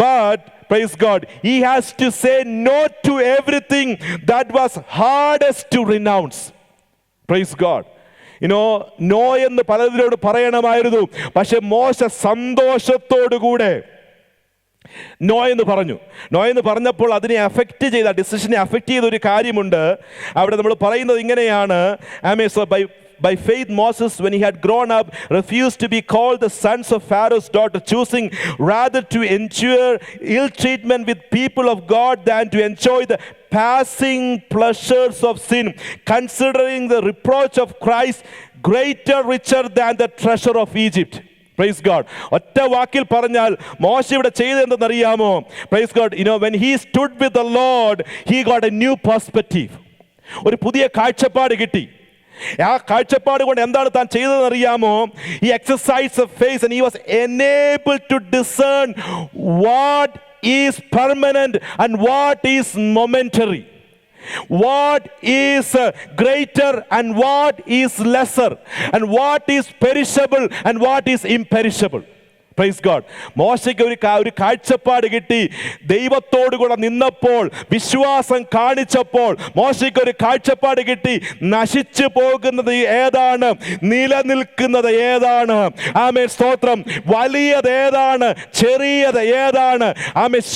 But praise God, he has to say no to everything that was hardest to renounce. Praise God. No എന്ന് പലതിനോട് പറയണമായിരുന്നു. പക്ഷെ മോശ സന്തോഷത്തോടുകൂടെ നോ എന്ന് പറഞ്ഞു. നോ എന്ന് പറഞ്ഞപ്പോൾ അതിനെ അഫക്റ്റ് ചെയ്ത ഡിസിഷനെ അഫക്റ്റ് ചെയ്ത ഒരു കാര്യമുണ്ട്. അവിടെ നമ്മൾ പറയുന്നത് ഇങ്ങനെയാണ്. By faith, Moses, when he had grown up, refused to be called the sons of Pharaoh's daughter, choosing rather to endure ill treatment with people of God than to enjoy the passing pleasures of sin, considering the reproach of Christ greater, richer than the treasure of Egypt. Praise God. ഒറ്റ വാക്കിൽ പറഞ്ഞാൽ മോശ ഇവിടെ ചെയ്തതെന്തെന്നറിയാമോ? Praise God. When he stood with the Lord, he got a new perspective. ഒരു പുതിയ കാഴ്ചപ്പാട് കിട്ടി. ആ കാഴ്ചപ്പാട് കൊണ്ട് എന്താണ് താൻ ചെയ്തതെന്ന് അറിയാമോ? He exercised the faith and he was enabled to discern what is permanent and what is momentary, what is greater and what is lesser, and what is perishable and what is imperishable. Praise God. മോശയ്ക്ക് ഒരു കാഴ്ചപ്പാട് കിട്ടി. ദൈവത്തോടു കൂടെ നിന്നപ്പോൾ, വിശ്വാസം കാണിച്ചപ്പോൾ മോശയ്ക്ക് ഒരു കാഴ്ചപ്പാട് കിട്ടി. നശിച്ചു പോകുന്നത് ഏതാണ്, നിലനിൽക്കുന്നത് ഏതാണ്? സ്തോത്രം. വലിയത് ഏതാണ്, ചെറിയത് ഏതാണ്?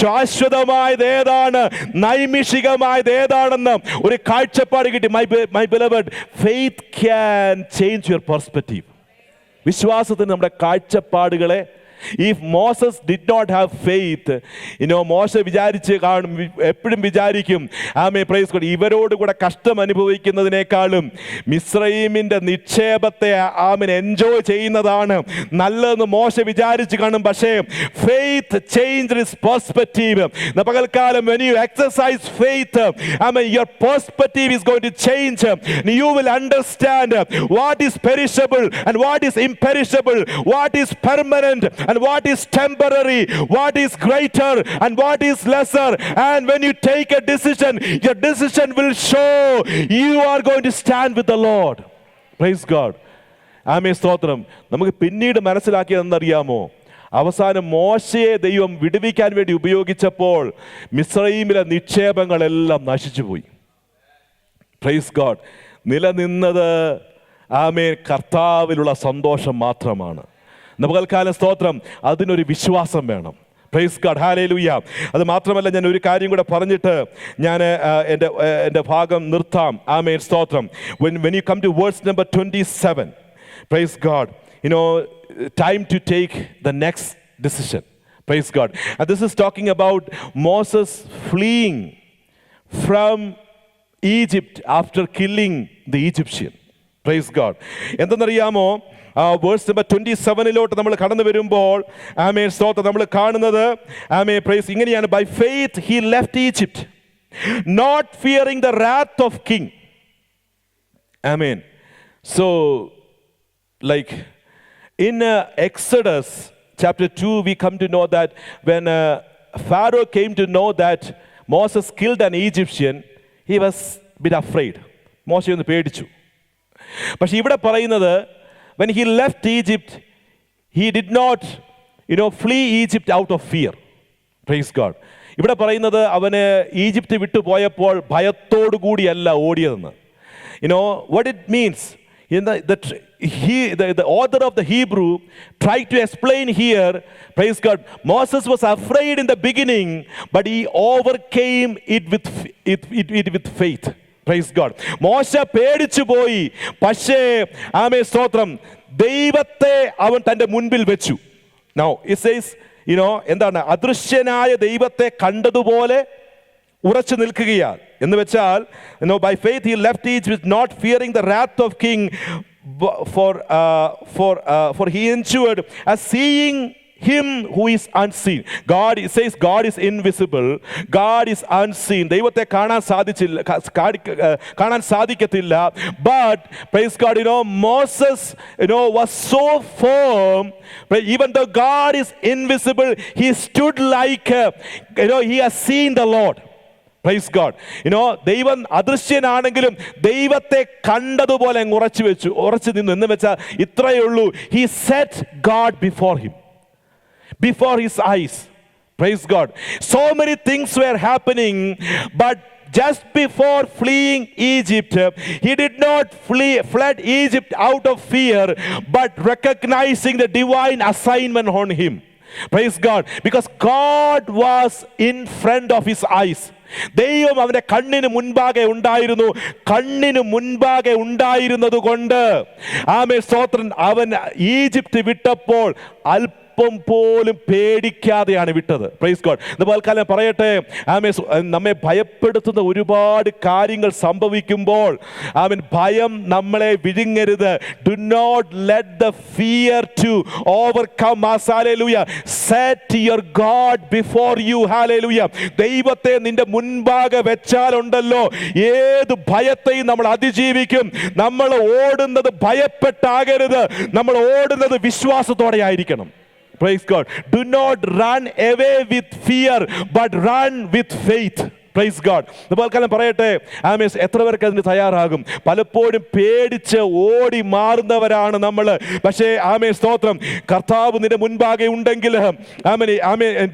ശാശ്വതമായത് ഏതാണ്, നൈമിഷികമായത് ഏതാണെന്ന് ഒരു കാഴ്ചപ്പാട് കിട്ടി. My beloved, faith can change your perspective. വിശ്വാസത്തിന് നമ്മുടെ കാഴ്ചപ്പാടുകളെ If Moses did not have faith, മോശ വിചാരിച്ച് കാണും, എപ്പോഴും വിചാരിക്കും, പ്രൈസ് ഗോഡ്, ഇവരോട് കൂടെ കഷ്ടം അനുഭവിക്കുന്നതിനേക്കാളും മിസ്രയീമിന്റെ നിക്ഷേപത്തെ എൻജോയ് ചെയ്യുന്നതാണ് നല്ലതെന്ന് മോശ വിചാരിച്ച് കാണും. പക്ഷേ faith changed his perspective. പകൽക്കാലം when you exercise faith, your perspective is going to change. You will understand what is perishable and what is imperishable, what is permanent and what is temporary, what is greater and what is lesser. And when you take a decision, your decision will show you are going to stand with the Lord. Praise God. സ്തോത്രം. നമുക്ക് പിന്നീട് മനസ്സിലാക്കിയതെന്നറിയാമോ? അവസാനം മോശയെ ദൈവം വിടുവിക്കാൻ വേണ്ടി ഉപയോഗിച്ചപ്പോൾ മിസ്രയീമിലെ നിക്ഷേപങ്ങളെല്ലാം നശിച്ചുപോയി. Praise God. നിലനിന്നത് കർത്താവിലുള്ള സന്തോഷം മാത്രമാണ്. പകൽക്കാലം സ്തോത്രം, അതിനൊരു വിശ്വാസം വേണം. Praise God. ഹല്ലേലൂയ. അത് മാത്രമല്ല, ഞാൻ ഒരു കാര്യം കൂടെ പറഞ്ഞിട്ട് ഞാൻ എൻ്റെ ഭാഗം നിർത്താം. സ്തോത്രം. When you come to verse number 27, praise God, time to take the next decision. Praise God. And this is talking about Moses fleeing from Egypt after killing the Egyptian. Praise God. എന്തെന്നറിയാമോ? Verse number 27 നമ്മൾ കടന്നു വരുമ്പോൾ സ്തോത്രം, നമ്മൾ കാണുന്നത് praise ഇങ്ങനെയാണ്. By faith he left Egypt, not fearing the wrath of king. So like in Exodus chapter 2, we come to know that when Pharaoh came to know that Moses killed an Egyptian, he was a bit afraid. മോശ ഒന്ന് പേടിച്ചു. പക്ഷെ ഇവിടെ പറയുന്നത്, when he left Egypt, he did not flee Egypt out of fear. Praise God. ഇവിടെ പറയുന്നത് അവന് Egypt വിട്ടു പോയപ്പോൾ ഭയത്തോടു കൂടിയല്ല ഓടിയതെന്ന്. What it means, the author of the Hebrew tried to explain here, praise God, Moses was afraid in the beginning, but he overcame it with faith. Praise God. മോശ പേടിച്ചു പോയി, പക്ഷേ സ്തോത്രം, ദൈവത്തെ അവൻ തൻ്റെ മുൻപിൽ വെച്ചു. Now it says, എന്താണ്, അദൃശ്യനായ ദൈവത്തെ കണ്ടതുപോലെ ഉറച്ചു നിൽക്കുകയാണ് എന്ന് വെച്ചാൽ, by faith he left Egypt not fearing the wrath of king, for he ensured as seeing him who is unseen. God, it says God is invisible, God is unseen. ദൈവത്തെ കാണാൻ സാധിക്കത്തില്ല. But praise God, Moses was so firm, even though God is invisible, he stood like he has seen the Lord. Praise God. ദൈവം അദൃശ്യനാണെങ്കിലും ദൈവത്തെ കണ്ടതുപോലെ അങ്ങ് ഉറച്ചു നിന്നു എന്ന് വെച്ചാൽ ഇത്രയേ ഉള്ളൂ. He set God before him, before his eyes. Praise God. So many things were happening, but just before fleeing Egypt, he did not fled Egypt out of fear, but recognizing the divine assignment on him. Praise God. Because God was in front of his eyes. ദൈവം അവന്റെ കണ്ണിന് മുൻപാകെ ഉണ്ടായിരുന്നത് കൊണ്ട് ആമേൻ സ്തോത്രം, അവൻ Egypt വിട്ടപ്പോൾ അല്പം പോലും പേടിക്കാതെയാണ് വിട്ടത്. Praise God. ഇന്ന് പറയട്ടെ, ആമേൻ, നമ്മെ ഭയപ്പെടുത്തുന്ന ഒരുപാട് കാര്യങ്ങൾ സംഭവിക്കുമ്പോൾ ആമേൻ ഭയം നമ്മളെ വിഴുങ്ങരുത്. Do not let the fear to overcome us. ഹല്ലേലൂയ. Set your God before you. ഹല്ലേലൂയ. ദൈവത്തെ നിന്റെ മുൻപാകെ വെച്ചാലുണ്ടല്ലോ, ഏത് ഭയത്തെയും നമ്മൾ അതിജീവിക്കും. നമ്മൾ ഓടുന്നത് ഭയപ്പെട്ടാകരുത്, നമ്മൾ ഓടുന്നത് വിശ്വാസത്തോടെ ആയിരിക്കണം. Praise God. Do not run away with fear, but run with faith. Praise God. ഇതുപോലെ പറയട്ടെ, ആമേൻ, എത്ര പേർക്ക് അതിന് തയ്യാറാകും? പലപ്പോഴും പേടിച്ച് ഓടി മാറുന്നവരാണ് നമ്മൾ. പക്ഷേ ആമേൻ സ്തോത്രം, കർത്താവ് നിന്റെ മുൻപാകെ ഉണ്ടെങ്കിൽ, ആമേൻ,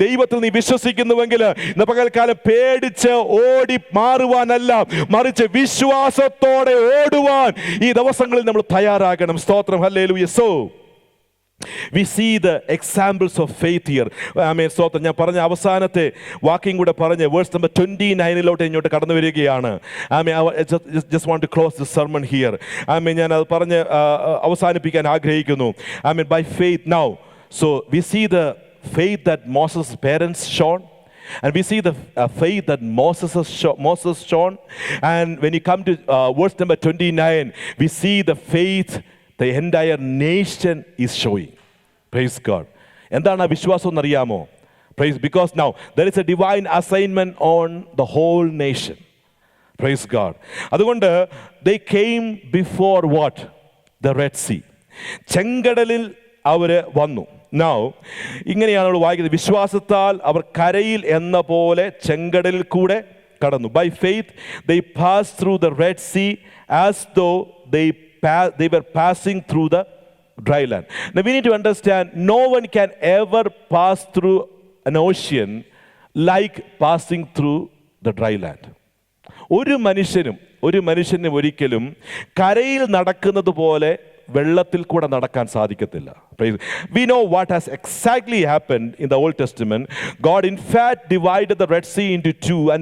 ദൈവത്തിൽ നീ വിശ്വസിക്കുന്നുവെങ്കിൽ ഇന്ന് പകൽക്കാലം പേടിച്ച് ഓടി മാറുവാനല്ല, മറിച്ച് വിശ്വാസത്തോടെ ഓടുവാൻ ഈ ദിവസങ്ങളിൽ നമ്മൾ തയ്യാറാകണം. സ്തോത്രം. Hallelujah. So we see the examples of faith here. ആമേൻ സ്തോത്രം. ഞാൻ പറഞ്ഞ അവസാനത്തെ വാക്യം കൂടെ പറഞ്ഞ് വേഴ്സ് നമ്പർ 29 ഇങ്ങോട്ട് കടന്നു വരികയാണ്. ആമേൻ. just want to close the sermon here. ആമേൻ. ഞാൻ അത് പറഞ്ഞ് അവസാനിപ്പിക്കാൻ ആഗ്രഹിക്കുന്നു. ആമേൻ. by faith now, so we see the faith that Moses' parents shown, and we see the faith that Moses shown, and when you come to verse number 29, we see the faith the entire nation is showing. Praise God. എന്താണ് ആ വിശ്വാസം എന്നറിയാമോ? Praise, because now there is a divine assignment on the whole nation. Praise God. അതുകൊണ്ട് they came before what? The Red Sea. ചെങ്കടലിൽ അവർ വന്നു. Now ഇങ്ങനെയാണ് നമ്മൾ വായിക്കുന്നത്, വിശ്വാസത്താൽ അവർ കരയിൽ എന്ന പോലെ ചെങ്കടലിൽ കൂടെ കടന്നു. By faith they passed through the Red Sea as though they were passing through the dry land. Now we need to understand, no one can ever pass through an ocean like passing through the dry land. ഒരു മനുഷ്യനും ഒരിക്കലും കരയിൽ നടക്കുന്നത് പോലെ വെള്ളത്തിൽ കൂടെ നടക്കാൻ സാധിക്കത്തില്ല. We know what has exactly happened in the Old Testament. God in fact divided the Red Sea into two and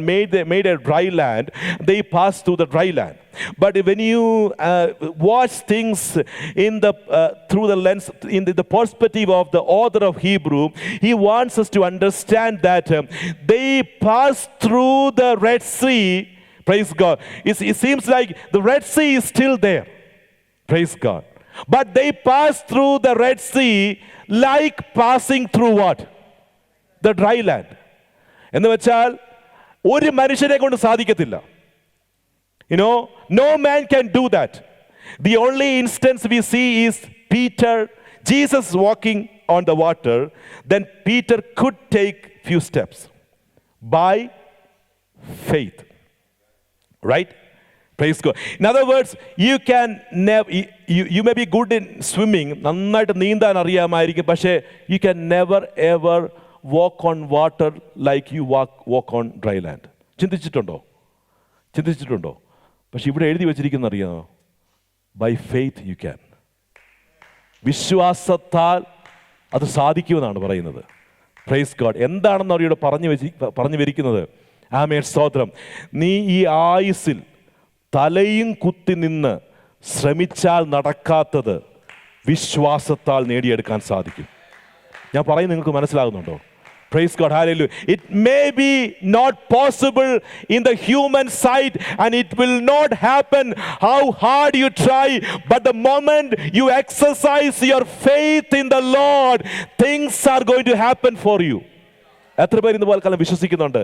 made a dry land. They passed through the dry land. But when you watch things in the through the lens, in the perspective of the author of Hebrew, he wants us to understand that they passed through the Red Sea. Praise God. It seems like the Red Sea is still there. Praise God. But they passed through the Red Sea like passing through what? The dry land. എന്ന് വെച്ചാൽ ഒരു മനുഷ്യനെ കൊണ്ട് സാധിക്കത്തില്ല. No man can do that. The only instance we see is Peter, Jesus walking on the water. Then Peter could take few steps by faith. Right? Praise God. In other words, you can never, you may be good in swimming, നന്നായിട്ട് നീന്താൻ അറിയാമായിരിക്കും, പക്ഷേ you can never ever walk on water like you walk on dry land. ചിന്തിച്ചിട്ടുണ്ടോ? പക്ഷെ ഇവിടെ എഴുതി വെച്ചിരിക്കുന്ന അറിയാമോ? By faith you can. വിശ്വാസത്താൽ അത് സാധിക്കുമെന്നാണ് പറയുന്നത്. Praise God. എന്താണെന്ന് അവരോട് പറഞ്ഞു വരിക്കുന്നത്? ആമേൻ സ്തോത്രം. നീ ഈ ആയുസ്സിൽ തലയും കുത്തി നിന്ന് ശ്രമിച്ചാൽ നടക്കാത്തത് വിശ്വാസത്താൽ നേടിയെടുക്കാൻ സാധിക്കും. ഞാൻ പറയുന്നത് നിങ്ങൾക്ക് മനസ്സിലാകുന്നുണ്ടോ? Praise God, hallelujah. It may be not possible in the human sight, and it will not happen how hard you try, but the moment you exercise your faith in the Lord, things are going to happen for you. എത്ര പേര് ഇന്ന് പോൽക്കാലം വിശ്വസിക്കുന്നുണ്ട്?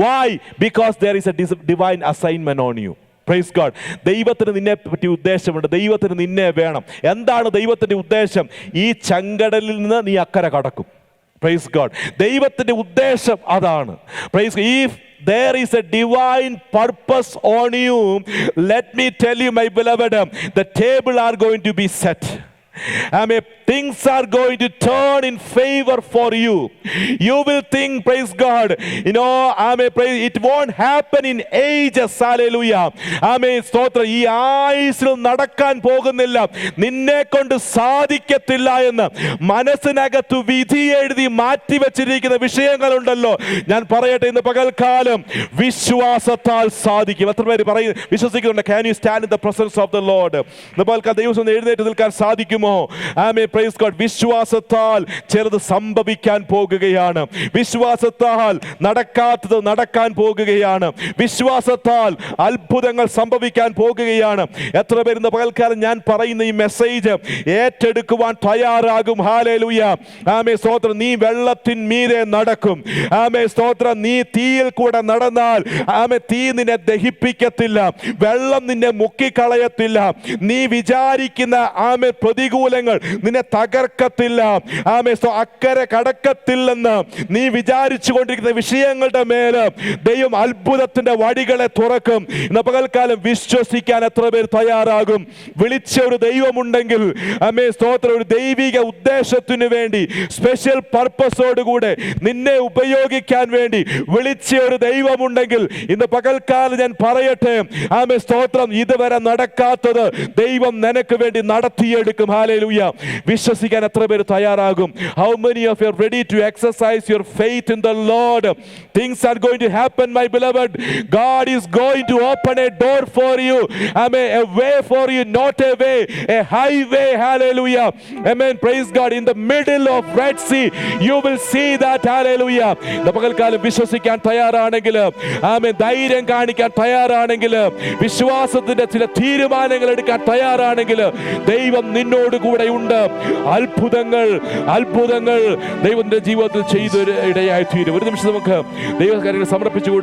Why? Because there is a divine assignment on you. Praise God. ദൈവത്തിന് നിന്നെ പറ്റി ഉദ്ദേശമുണ്ട്. ദൈവത്തിന് നിന്നെ വേണം. എന്താണ് ദൈവത്തിന്റെ ഉദ്ദേശം? ഈ ചെങ്കടലിൽ നിന്ന് നീ അക്കരെ കടക്കും. Praise God. ദൈവത്തിന്റെ ഉദ്ദേശം അതാണ്. Praise God. If there is a divine purpose on you, let me tell you, my beloved, the table are going to be set. I mean, things are going to turn in favor for you. You will think, praise God, praise, it won't happen in ages. Hallelujah. സ്തോത്രം. ഈ ആയുസ്സിൽ നടക്കാൻ പോകുന്നില്ല, നിന്നെ കൊണ്ട് സാധിക്കത്തില്ല എന്ന് മനസ്സിനകത്ത് വിധി എഴുതി മാറ്റിവെച്ചിരിക്കുന്ന വിഷയങ്ങളുണ്ടല്ലോ. ഞാൻ പറയട്ടെ, ഇന്ന് പകൽക്കാലം വിശ്വാസത്താൽ സാധിക്കും. എത്ര പേര് വിശ്വസിക്കുന്നുണ്ട്? Can you stand in the presence of the Lord? ഇന്ന് പകൽക്കാലം ദൈവം എഴുന്നേറ്റ് നിൽക്കാൻ സാധിക്കുമോ? Praise God. വിശ്വാസത്താൽ ചിലത് സംഭവിക്കാൻ പോകുകയാണ്. വിശ്വാസത്താൽ നടക്കാത്തത് നടക്കാൻ പോകുകയാണ്. വിശ്വാസത്താൽ അത്ഭുതങ്ങൾ സംഭവിക്കാൻ പോകുകയാണ്. എത്ര പേരുന്ന പകൽക്കാലം ഞാൻ പറയുന്ന ഈ മെസ്സേജ് ഏറ്റെടുക്കുവാൻ തയ്യാറാകും? ഹല്ലേലൂയ. സ്തോത്രം. നീ വെള്ളത്തിന്മീതെ നടക്കും. സ്തോത്രം. നീ തീയിൽ കൂടെ നടന്നാൽ തീ നിന്നെ ദഹിപ്പിക്കത്തില്ല, വെള്ളം നിന്നെ മുക്കിക്കളയത്തില്ല. നീ വിചാരിക്കുന്ന പ്രതികൂലങ്ങൾ നിന്നെ തകർക്കത്തില്ല. അക്കരെ കടക്കത്തില്ലെന്ന് നീ വിചാരിച്ചു കൊണ്ടിരിക്കുന്ന വിഷയങ്ങളുടെ മേല് ദൈവം അത്ഭുതത്തിന്റെ വഴികളെ തുറക്കും. ഇന്ന് പകൽക്കാലം വിശ്വസിക്കാൻ എത്ര പേർ തയ്യാറാകും? വിളിച്ച ഒരു ദൈവമുണ്ടെങ്കിൽ, സ്തോത്രം, ഒരു ദൈവിക ഉദ്ദേശത്തിനു വേണ്ടി, സ്പെഷ്യൽ പർപ്പസോടുകൂടെ നിന്നെ ഉപയോഗിക്കാൻ വേണ്ടി വിളിച്ച ഒരു ദൈവമുണ്ടെങ്കിൽ ഇന്ന് പകൽക്കാലം ഞാൻ പറയട്ടെ, സ്തോത്രം, ഇതുവരെ നടക്കാത്തത് ദൈവം നിനക്ക് വേണ്ടി നടത്തിയെടുക്കും. ഹല്ലേലൂയ. വിശ്വസിക്കാൻ എത്ര പേര് തയ്യാറാകും? How many of you are ready to exercise your faith in the Lord? Things are going to happen, my beloved. God is going to open a door for you. A way for you, not a way, a highway. Hallelujah. Amen. Praise God. In the middle of Red Sea, you will see that. Hallelujah. പകൽക്കാലം വിശ്വസിക്കാൻ തയ്യാറാണെങ്കിൽ, ധൈര്യം കാണിക്കാൻ തയ്യാറാണെങ്കിൽ, വിശ്വാസത്തിന്റെ ചില തീരുമാനങ്ങൾ എടുക്കാൻ തയ്യാറാണെങ്കിൽ, ദൈവം നിന്നോട് കൂടെ ഉണ്ട്. അത്ഭുതങ്ങൾ ദൈവത്തിന്റെ ജീവിതത്തിൽ ചെയ്ത് ഇടയായി തീരും. ഒരു നിമിഷം നമുക്ക് ദൈവകാര്യങ്ങൾ സമർപ്പിച്ചു